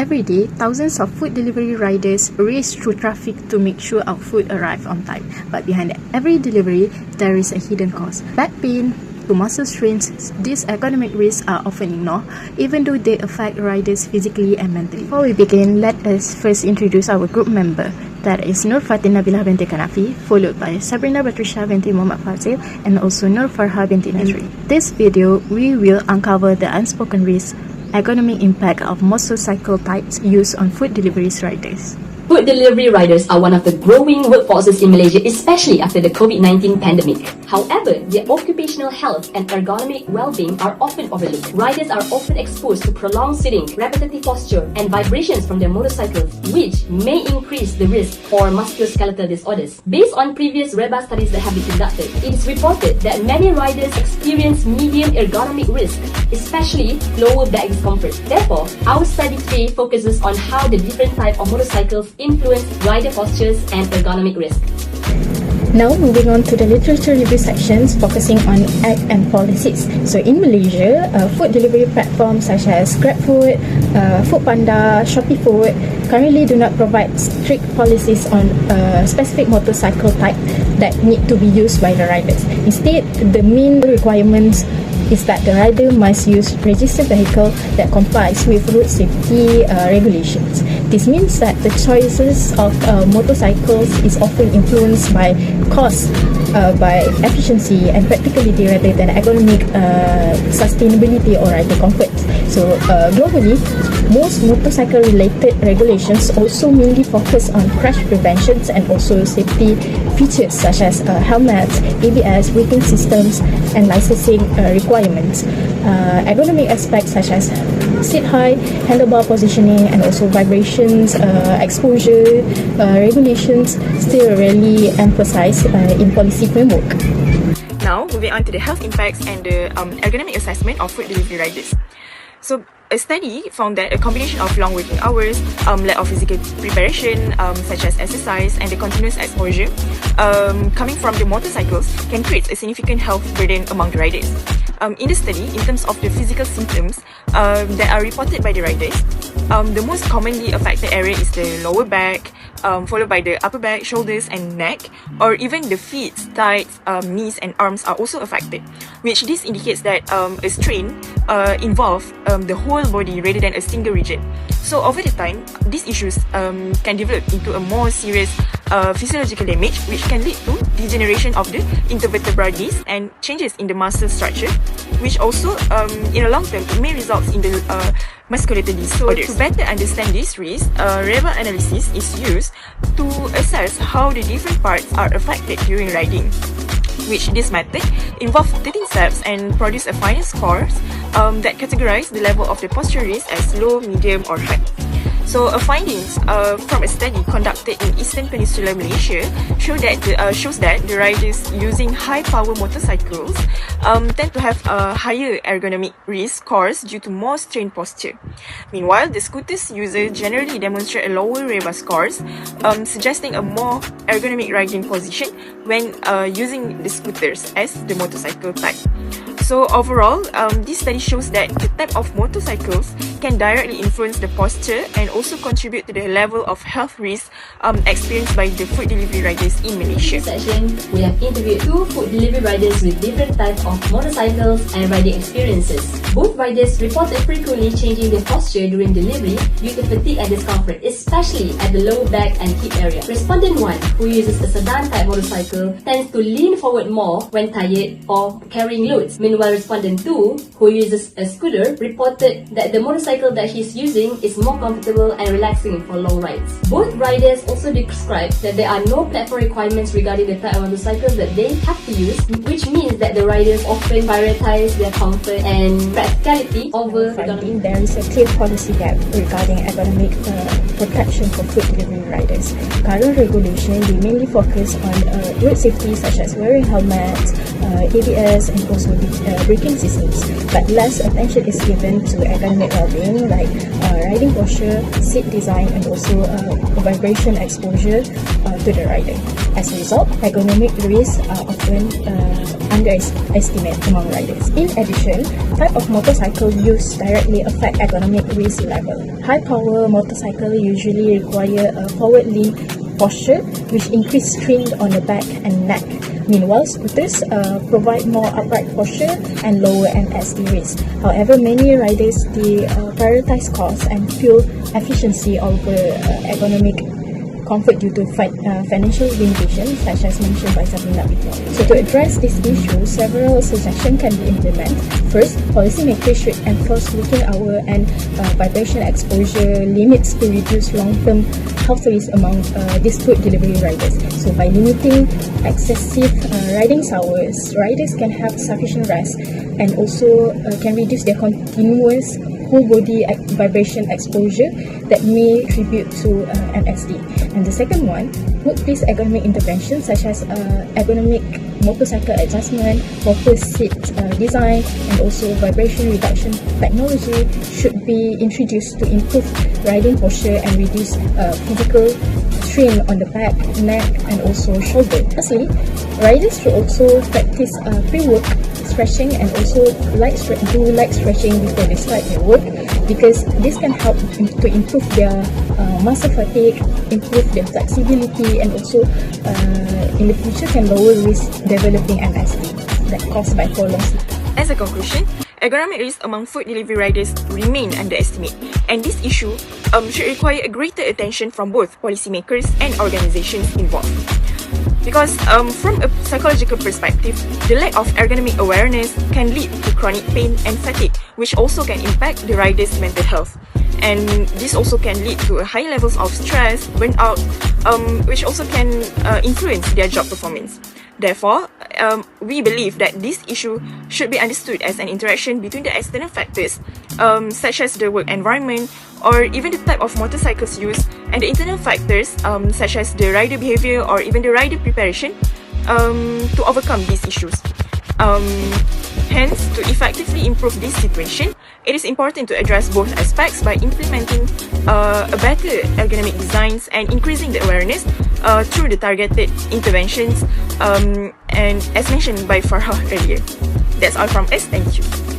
Every day, thousands of food delivery riders race through traffic to make sure our food arrive on time. But behind every delivery, there is a hidden cost. Back pain to muscle strains, these ergonomic risks are often ignored, even though they affect riders physically and mentally. Before we begin, let us first introduce our group member. That is NURFATIN NABILAH binti KHANAFI, followed by SABRINA BATRISYIA binti Muhammad FADZLI, and also FARHAH binti NAZRI. In this video, we will uncover the unspoken risk, ergonomic impact of motorcycle types used on food delivery riders. Food delivery riders are one of the growing workforces in Malaysia, especially after the COVID-19 pandemic. However, their occupational health and ergonomic well-being are often overlooked. Riders are often exposed to prolonged sitting, repetitive posture, and vibrations from their motorcycles, which may increase the risk for musculoskeletal disorders. Based on previous REBA studies that have been conducted, it is reported that many riders experience medium ergonomic risk, especially lower back discomfort. Therefore, our study today focuses on how the different types of motorcycles influence rider postures and ergonomic risk. Now moving on to the literature review sections focusing on act and policies. So in Malaysia, food delivery platforms such as GrabFood, Foodpanda, Shopee Food currently do not provide strict policies on specific motorcycle type that need to be used by the riders. Instead, the main requirements is that the rider must use registered vehicle that complies with road safety regulations. This means that the choices of motorcycles is often influenced by cost, by efficiency and practicality rather than ergonomic sustainability or rider comfort. So globally, most motorcycle-related regulations also mainly focus on crash preventions and also safety features such as helmets, ABS, braking systems, and licensing requirements. Ergonomic aspects such as seat height, handlebar positioning, and also vibrations, exposure, regulations still rarely emphasized in policy framework. Now, moving on to the health impacts and the ergonomic assessment of food delivery riders. So, a study found that a combination of long working hours, lack of physical preparation, such as exercise, and the continuous exposure coming from the motorcycles can create a significant health burden among the riders. In the study, in terms of the physical symptoms that are reported by the riders, the most commonly affected area is the lower back, followed by the upper back, shoulders and neck, or even the feet, thighs, knees and arms are also affected, which this indicates that a strain involves the whole body rather than a single region. So over the time, these issues can develop into a more serious physiological damage, which can lead to degeneration of the intervertebral disc and changes in the muscle structure, which also in the long term may result in the muscular disorders. So to better understand this risk, REBA analysis is used to assess how the different parts are affected during riding, which this method involves 13 steps and produce a final score that categorize the level of the posture risk as low, medium or high. So findings from a study conducted in Eastern Peninsula Malaysia shows that the riders using high-power motorcycles tend to have a higher ergonomic risk scores due to more strained posture. Meanwhile, the scooters users generally demonstrate a lower REBA scores, suggesting a more ergonomic riding position when using the scooters as the motorcycle type. So overall, this study shows that the type of motorcycles can directly influence the posture and also contribute to the level of health risk experienced by the food delivery riders in Malaysia. In this session, we have interviewed 2 food delivery riders with different types of motorcycles and riding experiences. Both riders reported frequently changing their posture during delivery due to fatigue and discomfort, especially at the lower back and hip area. Respondent 1, who uses a sedan type motorcycle, tends to lean forward more when tired or carrying loads. Meanwhile, respondent 2, who uses a scooter, reported that the motorcycle that he's using is more comfortable and relaxing for long rides. Both riders also described that there are no platform requirements regarding the type of motorcycles that they have to use, which means that the riders often prioritize their comfort and practicality over ergonomic. There is a clear policy gap regarding ergonomic protection for food delivery riders. Current regulation, they mainly focus on road safety such as wearing helmets, ABS and also braking systems, but less attention is given to ergonomic well-being training like riding posture, seat design, and also vibration exposure to the rider. As a result, ergonomic risks are often underestimated among riders. In addition, type of motorcycle use directly affect ergonomic risk level. High power motorcycle usually require a forward lean posture, which increase strain on the back and neck. Meanwhile, scooters provide more upright posture and lower NSD risk. However, many riders prioritize cost and fuel efficiency over ergonomic comfort due to financial limitations, such as mentioned by Sabrina before. So to address this issue, several suggestions can be implemented. First, policymakers should enforce working hour and vibration exposure limits to reduce long-term health risks among these food delivery riders. So by limiting excessive riding hours, riders can have sufficient rest and also can reduce their continuous whole body vibration exposure that may contribute to NSD. And the second one, workplace ergonomic interventions such as ergonomic motorcycle adjustment, proper seat design, and also vibration reduction technology should be introduced to improve riding posture and reduce physical strain on the back, neck, and also shoulder. Lastly, riders should also practice pre-work stretching and also do light stretching before they start their work, because this can help to improve their muscle fatigue, improve their flexibility, and also in the future can lower risk developing MSD that caused by prolonged sleep. As a conclusion, ergonomic risks among food delivery riders remain underestimated, and this issue should require a greater attention from both policymakers and organizations involved. Because from a psychological perspective, the lack of ergonomic awareness can lead to chronic pain and fatigue, which also can impact the rider's mental health. And this also can lead to high levels of stress, burnout, which also can influence their job performance. Therefore, we believe that this issue should be understood as an interaction between the external factors, such as the work environment or even the type of motorcycles used, and the internal factors, such as the rider behavior or even the rider preparation, to overcome these issues. Hence, to effectively improve this situation, it is important to address both aspects by implementing a better ergonomic designs and increasing the awareness through the targeted interventions, and as mentioned by FARHAH earlier. That's all from us. Thank you.